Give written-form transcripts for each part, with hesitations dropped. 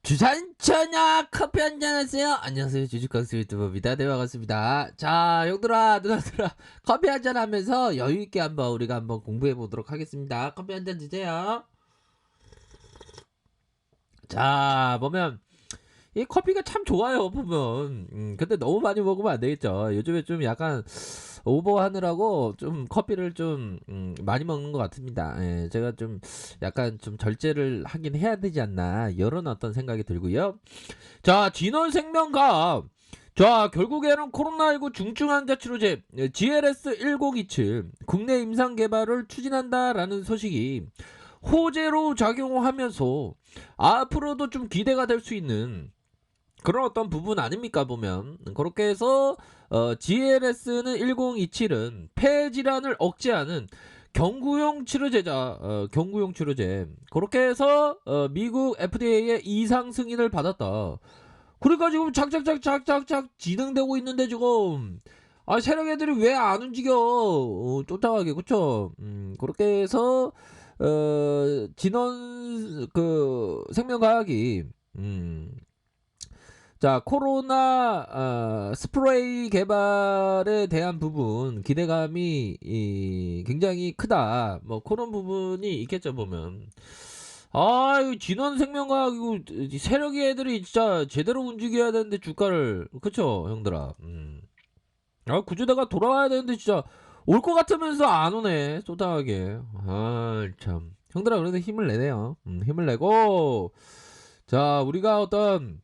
주산천하 커피 한잔 하세요. 안녕하세요. 주식강수 유튜버입니다. 네, 반갑습니다. 자, 형들아, 누나들아, 커피 한잔 하면서 여유있게 우리가 한번 공부해 보도록 하겠습니다. 커피 한잔 드세요. 자, 보면, 이 커피가 참 좋아요, 보면. 근데 너무 많이 먹으면 안 되겠죠. 요즘에 좀 약간 오버하느라고 좀 커피를 좀 많이 먹는 것 같습니다. 예, 제가 좀 약간 좀 절제를 하긴 해야 되지 않나, 이런 어떤 생각이 들고요. 자, 진원생명과학. 자, 결국에는 코로나19 중증 환자 치료제 GLS1027 국내 임상 개발을 추진한다라는 소식이 호재로 작용하면서 앞으로도 좀 기대가 될 수 있는 그런 어떤 부분 아닙니까, 보면. 그렇게 해서 GLS는 1027은 폐 질환을 억제하는 경구용 치료제자, 경구용 치료제. 그렇게 해서 미국 FDA의 이상 승인을 받았다. 그러니까 지금 착착착착착착 진행되고 있는데 지금 세력 애들이 왜 안 움직여? 쫓아가게, 그쵸? 그렇게 해서 진원 생명과학이 자, 코로나 스프레이 개발에 대한 부분 기대감이 굉장히 크다. 뭐 그런 부분이 있겠죠, 보면. 이거 진원생명과학 이거 세력이 애들이 진짜 제대로 움직여야 되는데 주가를, 그쵸 형들아. 구주대가 돌아와야 되는데 진짜 올 것 같으면서 안 오네, 쏟아하게. 참 형들아, 그래도 힘을 내네요. 힘을 내고. 자, 우리가 어떤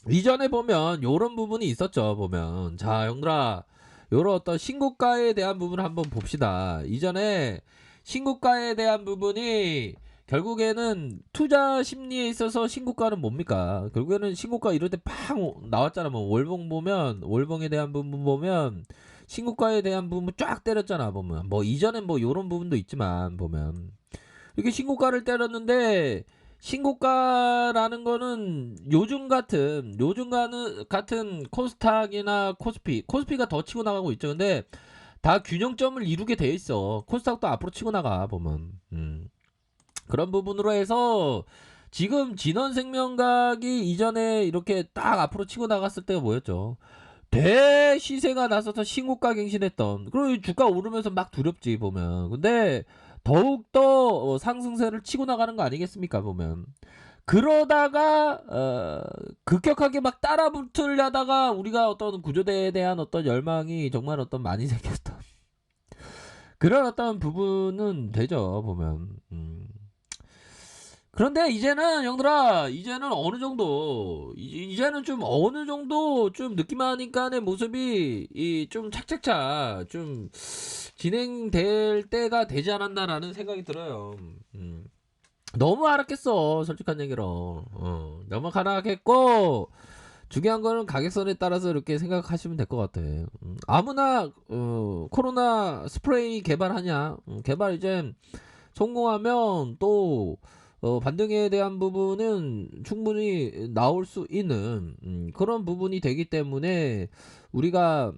이전에 보면 요런 부분이 있었죠, 보면. 자, 형들아, 요런 어떤 신고가에 대한 부분을 한번 봅시다. 이전에 신고가에 대한 부분이 결국에는 투자 심리에 있어서 신고가는 뭡니까? 결국에는 신고가 이럴 때 팍 나왔잖아. 뭐 월봉 보면, 월봉에 대한 부분 보면 신고가에 대한 부분 쫙 때렸잖아, 보면. 뭐 이전엔 뭐 요런 부분도 있지만 보면 이렇게 신고가를 때렸는데, 신고가라는 거는 요즘 같은 코스닥이나 코스피가 더 치고 나가고 있죠. 근데 다 균형점을 이루게 돼 있어. 코스닥도 앞으로 치고 나가 보면. 그런 부분으로 해서 지금 진원생명각이 이전에 이렇게 딱 앞으로 치고 나갔을 때가 뭐였죠? 대시세가 나서서 신고가 갱신했던, 그리고 주가 오르면서 막 두렵지 보면. 근데 더욱더 상승세를 치고 나가는 거 아니겠습니까, 보면. 그러다가 급격하게 막 따라붙으려다가 우리가 어떤 구조대에 대한 어떤 열망이 정말 어떤 많이 생겼던 그런 어떤 부분은 되죠, 보면. 그런데 이제는 형들아, 이제는 어느 정도 이제는 좀 어느 정도 좀 느낌하니까의 모습이 좀 착착착 좀 진행될 때가 되지 않았나라는 생각이 들어요. 너무 하락했어, 솔직한 얘기로. 너무 하락했고, 중요한 거는 가격선에 따라서 이렇게 생각하시면 될 것 같아. 아무나 코로나 스프레이 개발하냐, 개발 이제 성공하면 또 반등에 대한 부분은 충분히 나올 수 있는 그런 부분이 되기 때문에 우리가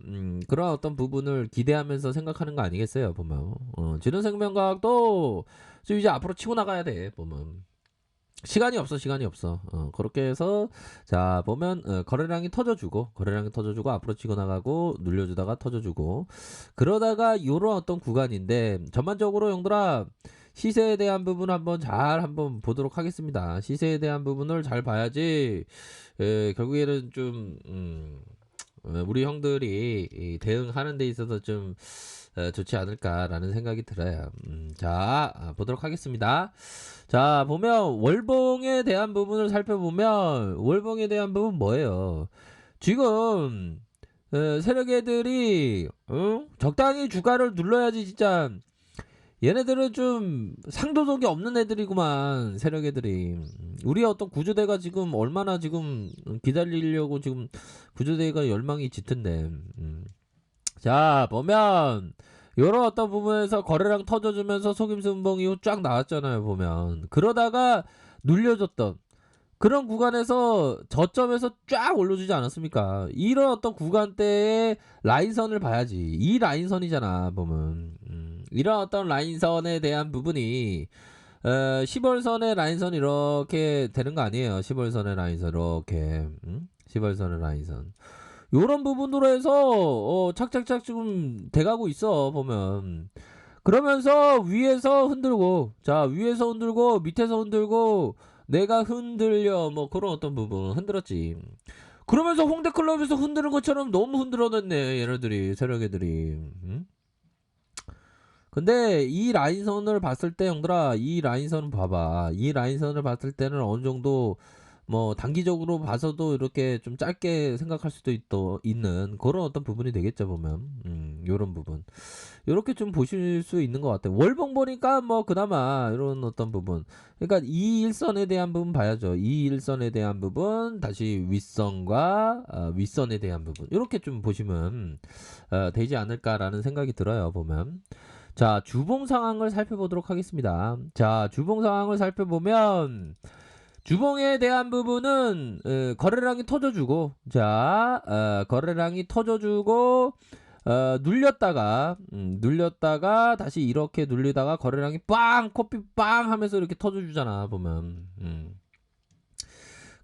그런 어떤 부분을 기대하면서 생각하는 거 아니겠어요, 보면. 지능생명과학도 지금 이제 앞으로 치고 나가야 돼, 보면. 시간이 없어, 시간이 없어. 그렇게 해서 자, 보면 거래량이 터져주고 앞으로 치고 나가고 눌려주다가 터져주고, 그러다가 요런 어떤 구간인데, 전반적으로 형들아, 시세에 대한 부분 한번 보도록 하겠습니다. 시세에 대한 부분을 잘 봐야지 결국에는 좀 우리 형들이 대응하는 데 있어서 좀 좋지 않을까라는 생각이 들어요. 자, 보도록 하겠습니다. 자, 보면 월봉에 대한 부분을 살펴보면, 월봉에 대한 부분 뭐예요? 지금 세력애들이 적당히 주가를 눌러야지. 진짜 얘네들은 좀 상도덕이 없는 애들이구만, 세력애들이. 우리 어떤 구조대가 지금 얼마나 지금 기다리려고 지금 구조대가 열망이 짙은데. 자, 보면 요런 어떤 부분에서 거래량 터져주면서 속임수분봉 이후 쫙 나왔잖아요, 보면. 그러다가 눌려줬던 그런 구간에서 저점에서 쫙 올려주지 않았습니까? 이런 어떤 구간대의 라인선을 봐야지. 이 라인선이잖아, 보면. 이런 어떤 라인선에 대한 부분이 10월선의 라인선 이렇게 되는 거 아니에요. 10월선의 라인선 이렇게 10월선의 라인선 요런 부분으로 해서 착착착 지금 돼가고 있어 보면. 그러면서 위에서 흔들고, 자 위에서 흔들고 밑에서 흔들고 내가 흔들려 뭐 그런 어떤 부분 흔들었지. 그러면서 홍대클럽에서 흔드는 것처럼 너무 흔들어냈네 얘네들이, 세력애들이. 근데 이 라인선을 봤을 때 형들아, 이 라인선은 봐봐. 이 라인선을 봤을 때는 어느 정도 뭐 단기적으로 봐서도 이렇게 좀 짧게 생각할 수도 있는 그런 어떤 부분이 되겠죠 보면. 요런 부분 요렇게 좀 보실 수 있는 것 같아요. 월봉 보니까 뭐 그나마 이런 어떤 부분, 그러니까 이 일선에 대한 부분 봐야죠. 이 일선에 대한 부분, 다시 윗선과 윗선에 대한 부분 이렇게 좀 보시면 되지 않을까라는 생각이 들어요 보면. 자, 주봉 상황을 살펴보도록 하겠습니다. 자, 주봉 상황을 살펴보면 주봉에 대한 부분은 거래량이 터져주고, 자 거래량이 터져주고 눌렸다가 다시 이렇게 눌리다가 거래량이 빵 코피 빵 하면서 이렇게 터져주잖아 보면.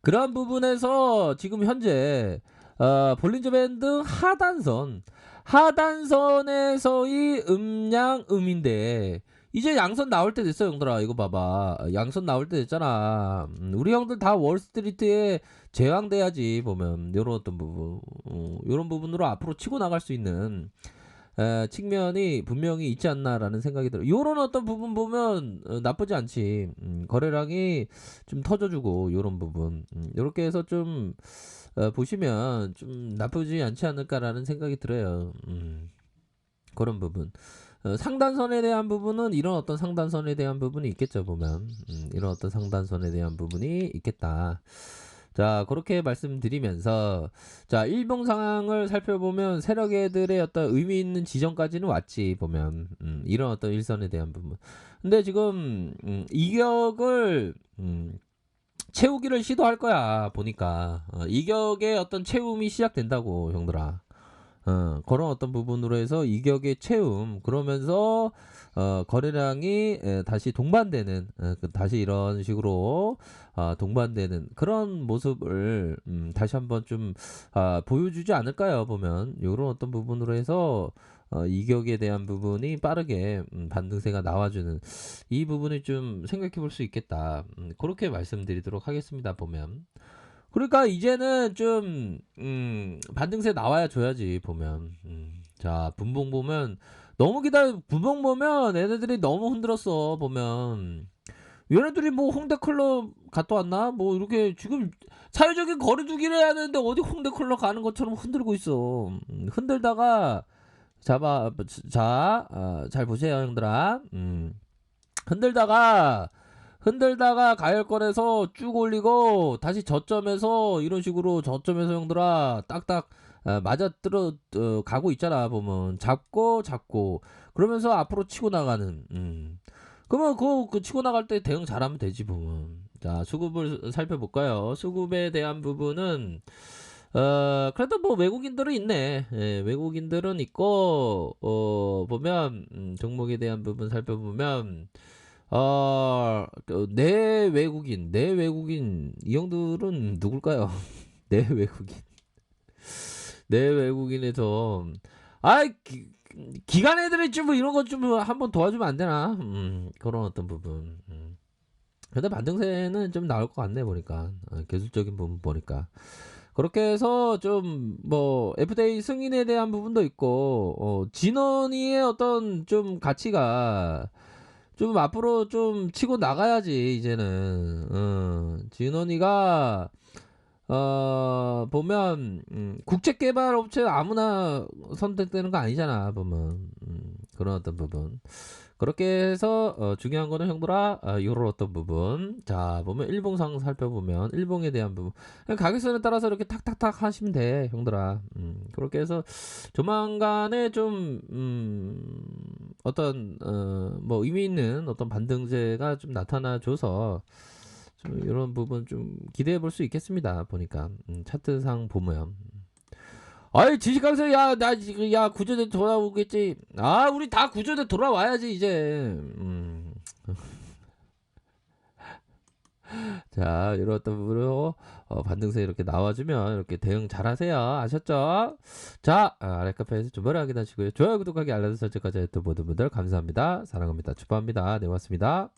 그런 부분에서 지금 현재 볼린저 밴드 하단선에서의 음양음인데 이제 양선 나올 때 됐어 형들아. 이거 봐봐, 양선 나올 때 됐잖아. 우리 형들 다 월스트리트에 제왕돼야지 보면. 요런 어떤 부분, 요런 부분으로 앞으로 치고 나갈 수 있는 측면이 분명히 있지 않나라는 생각이 들어. 요런 어떤 부분 보면 나쁘지 않지. 거래량이 좀 터져주고 요런 부분, 요렇게 해서 좀 보시면 좀 나쁘지 않지 않을까라는 생각이 들어요. 그런 부분. 상단선에 대한 부분은 이런 어떤 상단선에 대한 부분이 있겠죠 보면. 이런 어떤 상단선에 대한 부분이 있겠다. 자, 그렇게 말씀드리면서, 자, 일봉 상황을 살펴보면 세력애들의 어떤 의미 있는 지점까지는 왔지 보면. 이런 어떤 일선에 대한 부분. 근데 지금 이격을 채우기를 시도할 거야 보니까. 이격의 어떤 채움이 시작된다고 형들아. 그런 어떤 부분으로 해서 이격의 채움, 그러면서 거래량이 다시 동반되는, 다시 이런 식으로 동반되는 그런 모습을 다시 한번 좀 보여주지 않을까요 보면. 이런 어떤 부분으로 해서 이격에 대한 부분이 빠르게 반등세가 나와주는 이 부분을 좀 생각해 볼 수 있겠다. 그렇게 말씀드리도록 하겠습니다 보면. 그러니까 이제는 좀 반등세 나와야 줘야지 보면. 자, 분봉 보면 너무 분봉 보면 얘네들이 너무 흔들었어 보면. 얘네들이 뭐 홍대클럽 갔다 왔나? 뭐 이렇게 지금 사회적인 거리두기를 해야 되는데 어디 홍대클럽 가는 것처럼 흔들고 있어. 흔들다가 잘 보세요 형들아. 흔들다가 가열권에서 쭉 올리고 다시 저점에서 이런 식으로 저점에서 형들아 딱딱 맞아들어 가고 있잖아 보면. 잡고 그러면서 앞으로 치고 나가는. 그러면 그 치고 나갈 때 대응 잘하면 되지 보면. 자, 수급을 살펴볼까요? 수급에 대한 부분은 그래도 뭐 외국인들은 있네. 예, 외국인들은 있고 보면 종목에 대한 부분 살펴보면 내 외국인 이 형들은 누굴까요? 내 외국인 내 외국인에서 아이 기관 애들이 좀 뭐 이런 것 좀 한번 도와주면 안 되나? 그런 어떤 부분. 근데 반등세는 좀 나올 것 같네 보니까. 기술적인 부분 보니까. 그렇게 해서 좀 뭐 FTA 승인에 대한 부분도 있고 진원이의 어떤 좀 가치가 좀 앞으로 좀 치고 나가야지 이제는. 진원이가 보면 국제개발업체 아무나 선택되는 거 아니잖아 보면. 그런 어떤 부분. 그렇게 해서 중요한 거는 형들아 요런 어떤 부분. 자, 보면 일봉상 살펴보면 일봉에 대한 부분, 그냥 가격선에 따라서 이렇게 탁탁탁 하시면 돼 형들아. 그렇게 해서 조만간에 좀 어떤 뭐 의미 있는 어떤 반등세가 좀 나타나줘서 좀 이런 부분 좀 기대해 볼 수 있겠습니다 보니까. 차트상 보면. 아이 지식강사, 나 지금 구조대 돌아오겠지. 우리 다 구조대 돌아와야지 이제. 자, 이런 어떤 부분으로 반등세 이렇게 나와주면 이렇게 대응 잘하세요. 아셨죠? 자, 아래 카페에서 주말을 확인하시고요. 좋아요, 구독하기, 알람 설정까지 했던 모든 분들 감사합니다. 사랑합니다. 축복합니다. 네, 고맙습니다.